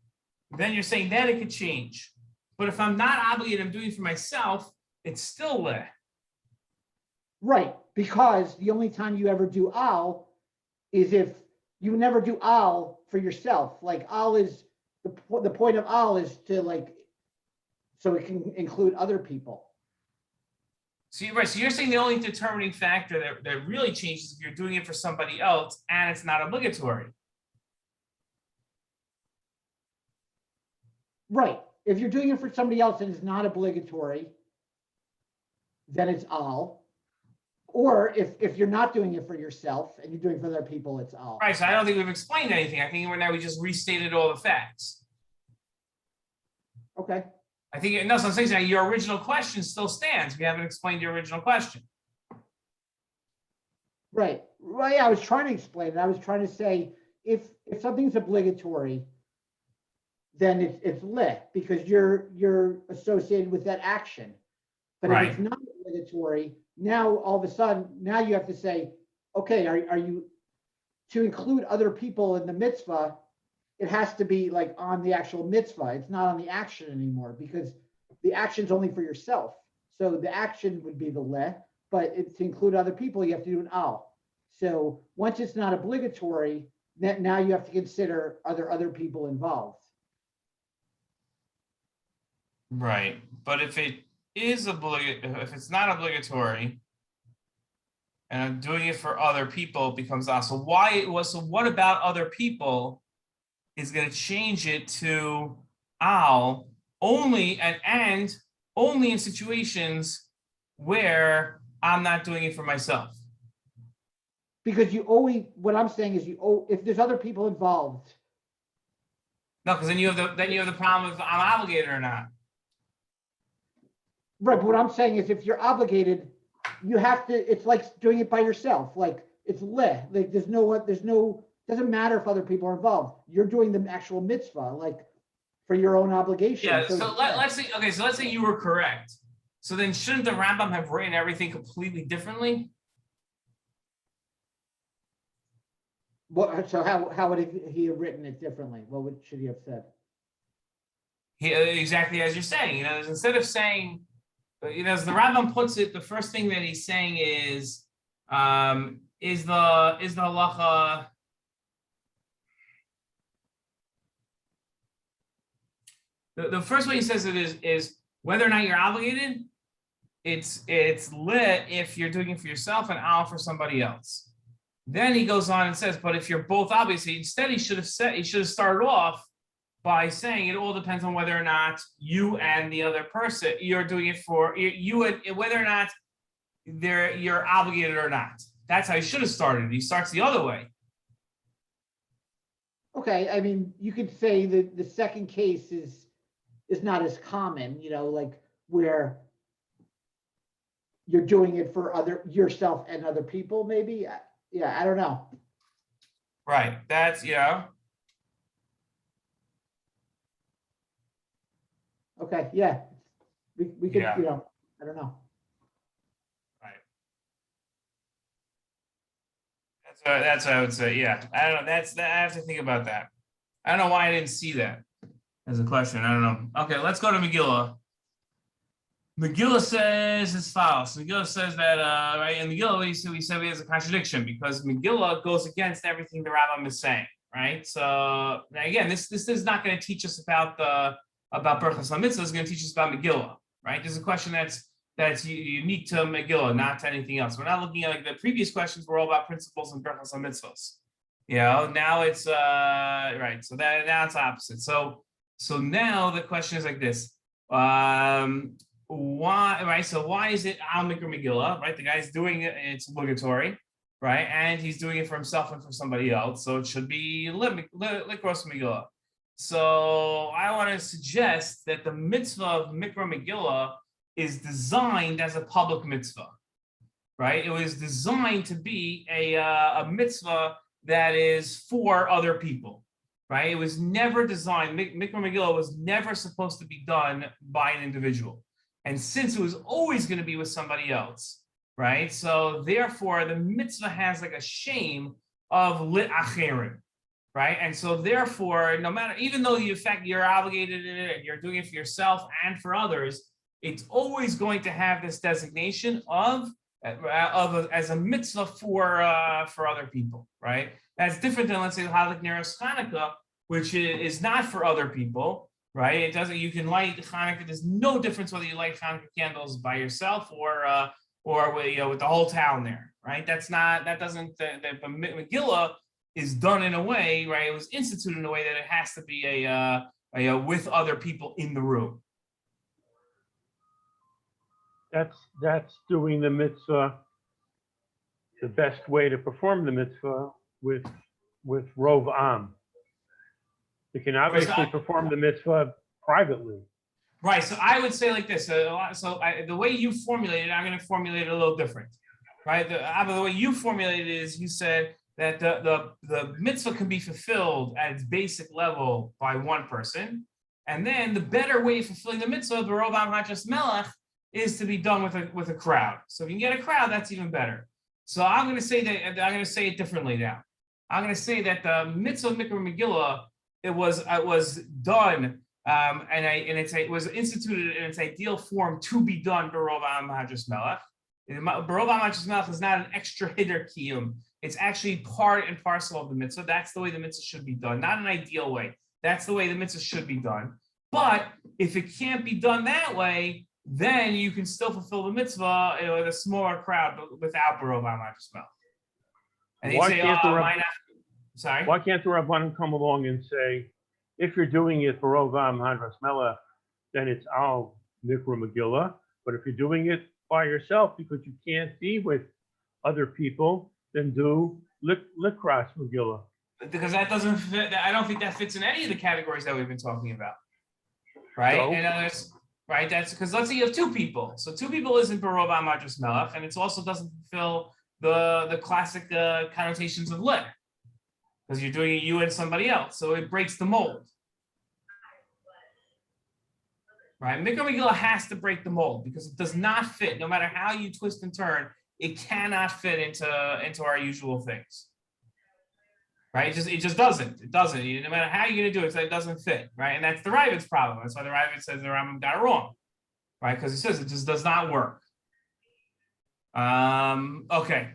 then you're saying that it could change. But if I'm not obligated, I'm doing it for myself, it's still lit. Right. Because the only time you ever do al is if you never do al for yourself. Like al is the point of al is to so it can include other people. So you're saying the only determining factor that really changes if you're doing it for somebody else and it's not obligatory. Right. if you're doing it for somebody else and it's not obligatory, then it's al. Or if you're not doing it for yourself and you're doing it for other people, it's al. Right. So I don't think we've explained anything. I think now we just restated all the facts. Okay. I think no. So I'm saying that your original question still stands. We haven't explained your original question. Right. Well, yeah, I was trying to explain it. I was trying to say if something's obligatory, then it's lit because you're associated with that action. But Right. if it's not obligatory, now all of a sudden, now you have to say, okay, are you to include other people in the mitzvah? It has to be like on the actual mitzvah. It's not on the action anymore because the action's only for yourself. So the action would be the leh, but to include other people, you have to do an al. So once it's not obligatory, now you have to consider are there other people involved? Right. But if it is if it's not obligatory, and I'm doing it for other people, it becomes also why it was. So what about other people is going to change it to al only and only in situations where I'm not doing it for myself. Because you always, what I'm saying is if there's other people involved. No, because then you have the problem if I'm obligated or not. Right, but what I'm saying is if you're obligated, you have to, it's like doing it by yourself. Like it's leh, like there's no, doesn't matter if other people are involved. You're doing the actual mitzvah, like for your own obligation. Yeah, so let's say, okay, so let's say you were correct. So then shouldn't the Rambam have written everything completely differently? What, so how would he have written it differently? What should he have said? Exactly as you're saying, instead of saying, as the Rambam puts it, the first thing that he's saying is the halacha. The first way he says it is whether or not you're obligated. It's lit if you're doing it for yourself and al for somebody else. Then he goes on and says, but if you're both obviously, instead he should have started off by saying it all depends on whether or not you and the other person you're doing it for you and whether or not you're obligated or not. That's how he should have started. He starts the other way. Okay, I mean, you could say that the second case is not as common, like where you're doing it for yourself and other people, maybe. Yeah, I don't know. Right. That's Okay, yeah. We could, Yeah. I don't know. Right. That's what I would say. Yeah. I don't know. I have to think about that. I don't know why I didn't see that as a question. I don't know. Okay, let's go to Megillah. Megillah says as follows. Megillah says that right in Megillah we said there's a contradiction because Megillah goes against everything the Rambam is saying, right? So now again, this is not going to teach us about Birchas hamitzvos. It's going to teach us about Megillah, right? There's a question that's unique to Megillah, not to anything else. We're not looking at like the previous questions were all about principles and Birchas hamitzvos. Now it's right. So now it's opposite. So now the question is like this. Why, right? So why is it al mikra Megillah, right? The guy's doing it, it's obligatory, right? And he's doing it for himself and for somebody else. So it should be likros Megillah. So I want to suggest that the mitzvah of mikra Megillah is designed as a public mitzvah, right? It was designed to be a mitzvah that is for other people. Right? It was never designed, mikra Megillah was never supposed to be done by an individual. And since it was always going to be with somebody else, right? So therefore, the mitzvah has like a shame of lit acherim, right? And so therefore, no matter, even though you're obligated in it and you're doing it for yourself and for others, it's always going to have this designation of as a mitzvah for other people, right? That's different than, let's say, Halik Neros Chanukah, which is not for other people, right? It doesn't. You can light Hanukkah. There's no difference whether you light Hanukkah candles by yourself or with the whole town there, right? But Megillah is done in a way, right? It was instituted in a way that it has to be a with other people in the room. That's doing the mitzvah the best way to perform the mitzvah with rov am. You can obviously perform the mitzvah privately. Right. So I would say like this. The way you formulated it, I'm going to formulate it a little different. Right. The way you formulated it is you said that the mitzvah can be fulfilled at its basic level by one person. And then the better way of fulfilling the mitzvah, the rov am hachas melech, is to be done with a crowd. So if you can get a crowd, that's even better. So I'm going to say that I'm going to say it differently now. I'm going to say that the mitzvah of Mikra Megillah, it was done, it was instituted in its ideal form to be done b'rov am hachas melech. B'rov am hachas melech is not an extra hider kiyum. It's actually part and parcel of the mitzvah. That's the way the mitzvah should be done, not an ideal way. That's the way the mitzvah should be done. But if it can't be done that way, then you can still fulfill the mitzvah with a smaller crowd, but without b'rov am hachas melech. And Why say, Why can't the Rabbanim come along and say, if you're doing it for rov am hachas melech, then it's al Mikra Megillah. But if you're doing it by yourself because you can't be with other people, then do likras Megillah. Because that doesn't fit. I don't think that fits in any of the categories that we've been talking about, right? So? And right. That's because let's say you have two people. So two people isn't b'rov am hachas melech, and it also doesn't fulfill the classic connotations of lit, because you're doing it you and somebody else. So it breaks the mold, right? Mikra Megillah has to break the mold because it does not fit. No matter how you twist and turn, it cannot fit into our usual things. Right? It just doesn't. It doesn't. No matter how you're going to do it, it doesn't fit. Right? And that's the Ravid's problem. That's why the Ravid says the Rambam got it wrong. Right? Because he says it just does not work. Okay.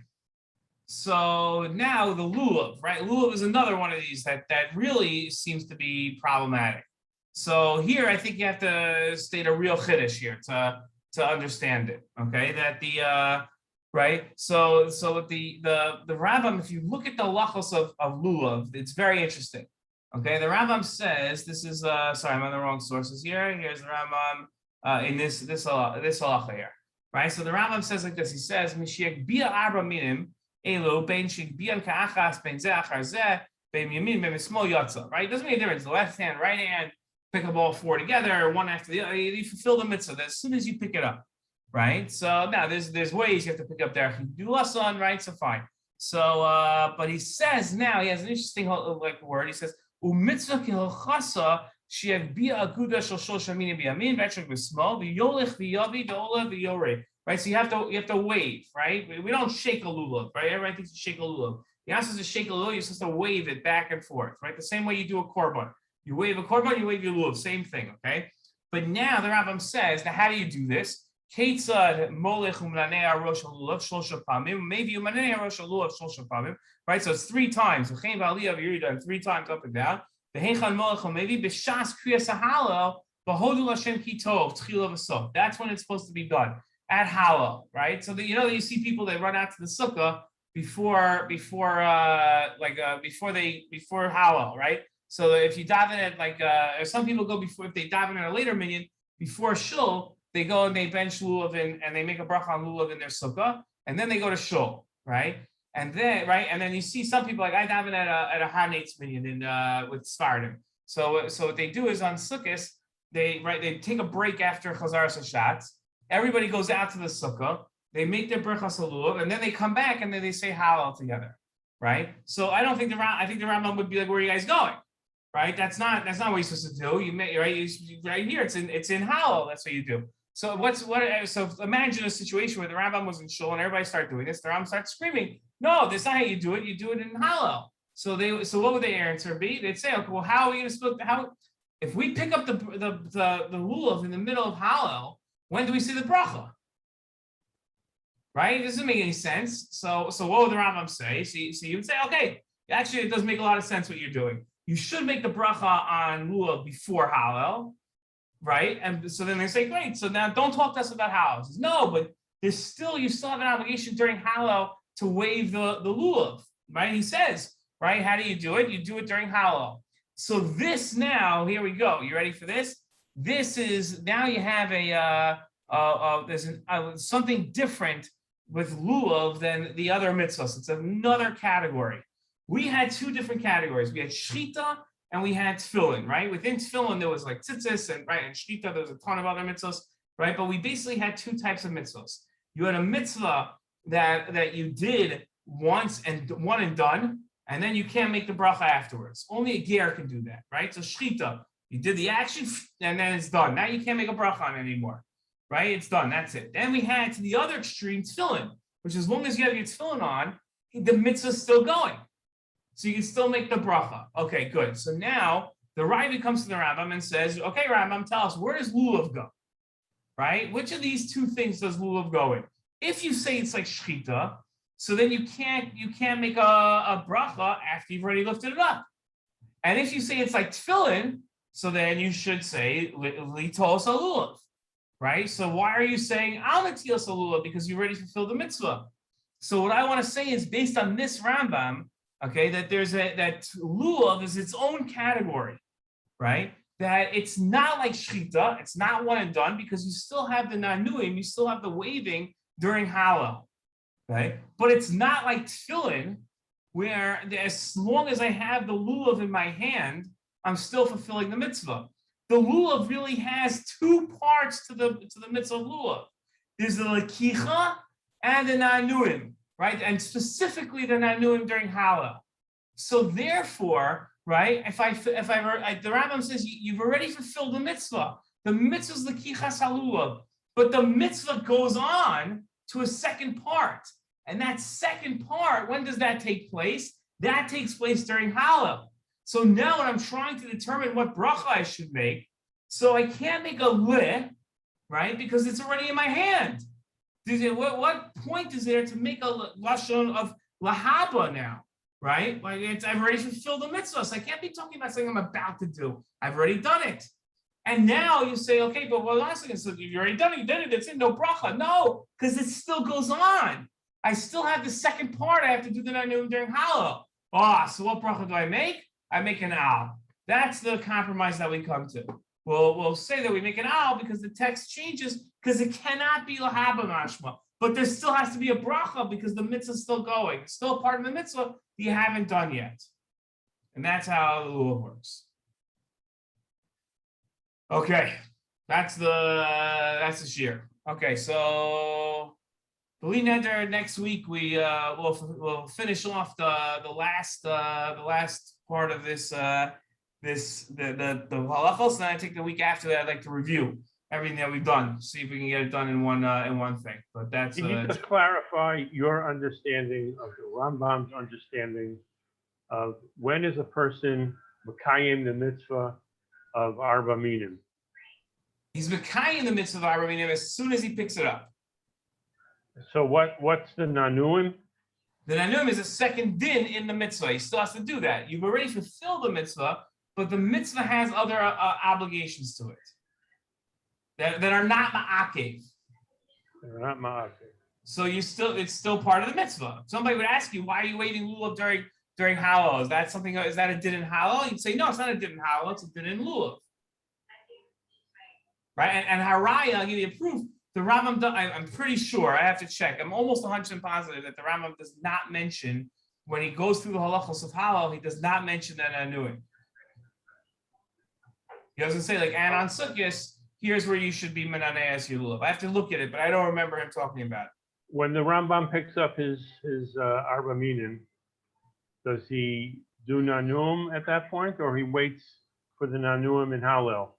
So now the lulav, right? Lulav is another one of these that really seems to be problematic. So here, I think you have to state a real chiddush here to understand it. Okay, that the right. So the Rambam, if you look at the lachos of lulav, it's very interesting. Okay, the Rambam says this is sorry, I'm on the wrong sources here. Here's the Rambam in this halacha here. Right. So the Rambam says like this. He says Mishiach bia arba minim elu bein shik bian ka'achas bein zeh achar zeh bein yamin bein small yatza. Right. It doesn't make a difference. The left hand, right hand, pick up all four together, one after the other. You fulfill the mitzvah as soon as you pick it up. Right. So now there's ways you have to pick up there. Do lasan, right? So fine. So but he says now he has an interesting word. He says u'mitzvah kilchasa she'ev bia aguda shel shlosh minim biyamin v'etchuk b'smol v'yolich v'yavi v'ola v'yorei. Right. So you have to wave. Right. We don't shake a lulav. Right. Everybody thinks you shake a lulav. You're not supposed to shake a lulav. You're supposed to wave it back and forth. Right. The same way you do a korban. You wave a korban. You wave your lulav. Same thing. Okay. But now the Rambam says, now how do you do this? Ketzad molech u'mlanei arosh lulav shlosha pamim. Maybe u'mlanei arosh lulav shlosha pamim. Right. So it's 3 times. V'chein v'aliyah v'yiridah 3 times up and down. V'heinchan molech maybe b'shas kriyas ha'halal v'hodu Hashem ki tov tchila v'sof. That's when it's supposed to be done at halal. Right. So that you see people they run out to the sukkah before halal. Right. So if you dive in at some people go before, if they dive in at a later minyan before shul, they go and they bench lulav and they make a bracha on lulav in their sukkah, and then they go to shul, right? And then you see some people like I dive in at a Hamitzvos minyan with Sfardim. So what they do is on Sukkot, they take a break after Chazaras Hashatz. Everybody goes out to the sukkah, they make their birchas lulav, and then they come back and then they say halal together, right? So I think the Rambam would be like, where are you guys going? Right? That's not what you're supposed to do. You may right here. It's in halal. That's what you do. So So imagine a situation where the Rambam was in shul and everybody started doing this. The Rambam starts screaming, "No, that's not how you do it. You do it in halal." So what would the answer be? They'd say, "Okay, well, how are we going to split? If we pick up the lulav in the middle of halal, when do we see the bracha? Right? It doesn't make any sense. So what would the Rambam say? So you would say, okay, actually, it does make a lot of sense what you're doing. You should make the bracha on lulav before halal, right? And so then they say, great. So now don't talk to us about halal. Says, no, but you still have an obligation during halal to wave the lulav, right? He says, right? How do you do it? You do it during halal. So this now, here we go. You ready for this? This is, now you have there's something different with lulav than the other mitzvahs. It's another category. We had two different categories. We had shchita and we had tefillin, right? Within tefillin, there was like tzitzis and shchita, there was a ton of other mitzvahs, right? But we basically had two types of mitzvahs. You had a mitzvah that you did once and one and done, and then you can't make the bracha afterwards. Only a ger can do that, right? So shchita, you did the action and then it's done. Now you can't make a bracha on it anymore, right? It's done, that's it. Then we had to the other extreme, tefillin, which as long as you have your tefillin on, the mitzvah's still going. So you can still make the bracha. Okay, good. So now the Rambam comes to the Rambam and says, okay, Rambam, tell us, where does lulav go? Right? Which of these two things does lulav go in? If you say it's like shchita, so then you can't make a bracha after you've already lifted it up. And if you say it's like tefillin, so then you should say litos lulav, right? So why are you saying al netilas lulav? Because you already fulfilled the mitzvah. So what I want to say is based on this Rambam, okay, that that lulav is its own category, right? That it's not like shchita, it's not one and done because you still have the nanuim, you still have the waving during Hallel, right? But it's not like tefillin, where as long as I have the lulav in my hand, I'm still fulfilling the mitzvah. The lulav really has two parts to the mitzvah of lulav. There's the lakicha and the nanuim, right? And specifically the nanuim during Hallel. So therefore, right, if the Rambam says you've already fulfilled the mitzvah. The mitzvah is lakichas halulav, but the mitzvah goes on to a second part. And that second part, when does that take place? That takes place during Hallel. So now when I'm trying to determine what bracha I should make, so I can't make a leh, right? Because it's already in my hand. What point is there to make a lashon of lahaba now, right? Like I've already fulfilled the mitzvah, so I can't be talking about something I'm about to do. I've already done it. And now you say, okay, but well, last second, so you've already done it, you did it, that's it, no bracha. No, because it still goes on. I still have the second part. I have to do the nanuim during Hallel. So what bracha do I make? I make an al. That's the compromise that we come to. We'll say that we make an al because the text changes because it cannot be lahaba mashma, but there still has to be a bracha because the mitzvah is still going. It's still part of the mitzvah that you haven't done yet. And that's how the lulav works. Okay, that's the shiur. Okay, so the neder next week we'll finish off the last part of this the halachos, and then I take the week after that. I'd like to review everything that we've done, see if we can get it done in one thing. But that's can you just clarify your understanding of the Rambam's understanding of when is a person mekayim the mitzvah of arba minim? He's mekayim the mitzvah of arba minim as soon as he picks it up. So what's the nanuim? The nanuim is a second din in the mitzvah. He still has to do that. You've already fulfilled the mitzvah, but the mitzvah has other obligations to it that are not ma'akev. They're not ma'akev. So it's still part of the mitzvah. Somebody would ask you, why are you waiting lulav during Hallel? Is that a din in Hallel? You'd say, no, it's not a din in Hallel, it's a din in lulav. Right? And haraya, I'll give you a proof. The Rambam, I'm pretty sure, I have to check. I'm almost 100% positive that the Rambam does not mention, when he goes through the halachos of Hallel, he does not mention that nanuim. He doesn't say, like, and on Sukkot, here's where you should be menaneas yululav. I have to look at it, but I don't remember him talking about it. When the Rambam picks up his arba minim, does he do nanuim at that point, or he waits for the nanuim in Hallel?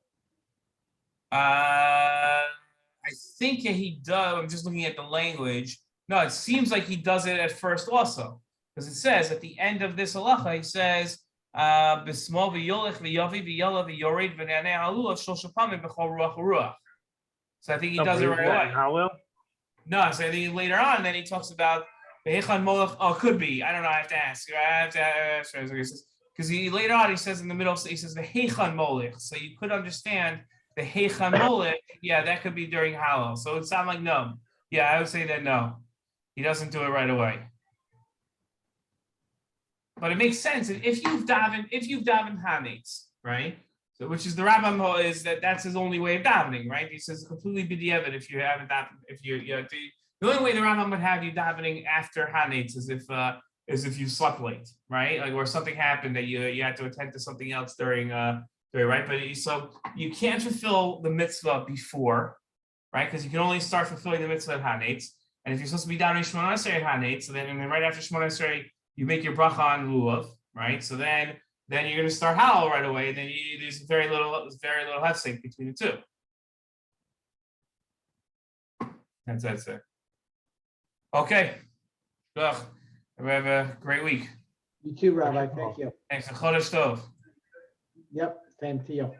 I think he does. I'm just looking at the language. No, it seems like he does it at first also, because it says at the end of this halacha, he says, "B'smo v'yolech v'yavi v'yala v'yored v'nanei halula shlosh pamim b'chol ruach u'ruach." So I think he does it right away. Hallel? No, so I think later on, then he talks about v'hechan molech. Oh, could be. I don't know. I have to ask. Because later on he says in the middle, he says v'hechan molech. So you could understand. The Heicham Molech, yeah, that could be during Hallel. So it would sound like no. Yeah, I would say that no. He doesn't do it right away. But it makes sense if you've davened Hamitzvos, right? So, which is the Rambam is that's his only way of davening, right? He says completely b'diavad if you haven't davened, the only way the Rambam would have you davening after Hamitzvos is if you slept late, right? Like, or something happened that you had to attend to something else during right? But so you can't fulfill the mitzvah before, right? Because you can only start fulfilling the mitzvah at Hamitzvos. And if you're supposed to be davening Shemona Esrei at Hamitzvos, so then right after Shemona Esrei, you make your bracha on lulav, right? So then you're going to start halal right away. Then there's very little hefsek between the two. That's it. Okay. Good. Have a great week. You too, Rabbi. Thank you. Thanks. Chodesh Tov. Yep. Same to you.